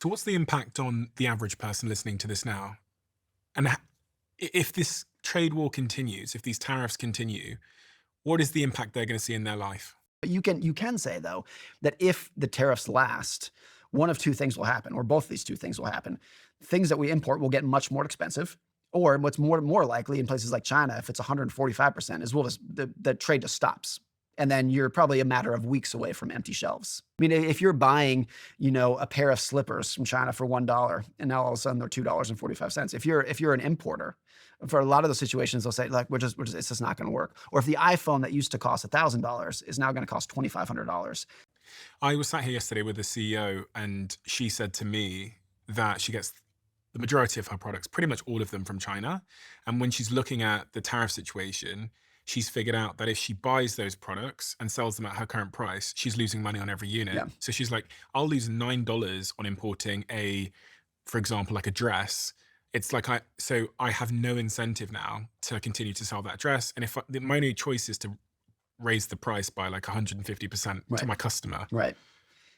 So what's the impact on the average person listening to this now? And if this trade war continues, if these tariffs continue, what is the impact they're going to see in their life? But you can say though that if the tariffs last, one of two things will happen, or both of these two things will happen. Things that we import will get much more expensive, or what's more likely in places like China, if it's 145%, is the trade just stops. And then you're probably a matter of weeks away from empty shelves. I mean, if you're buying, a pair of slippers from China for $1, and now all of a sudden they're $2.45. If you're an importer, for a lot of those situations, they'll say like, it's just not going to work. Or if the iPhone that used to cost $1,000 is now going to cost $2,500. I was sat here yesterday with the CEO, and she said to me that she gets the majority of her products, pretty much all of them, from China. And when she's looking at the tariff situation, she's figured out that if she buys those products and sells them at her current price, she's losing money on every unit. Yeah, So she's like, I'll lose $9 on importing for example, like a dress. It's like I have no incentive now to continue to sell that dress. And if my only choice is to raise the price by like 150% to right, my customer. right.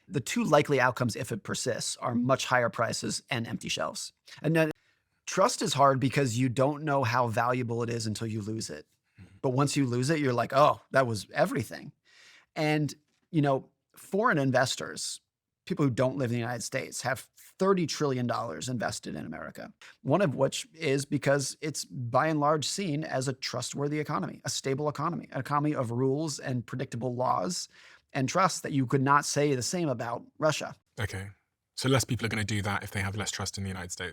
The two likely outcomes, if it persists, are much higher prices and empty shelves. And then trust is hard because you don't know how valuable it is until you lose it. But once you lose it, you're like, oh, that was everything. And, foreign investors, people who don't live in the United States, have $30 trillion invested in America. One of which is because it's by and large seen as a trustworthy economy, a stable economy, an economy of rules and predictable laws and trust that you could not say the same about Russia. Okay. So less people are going to do that if they have less trust in the United States.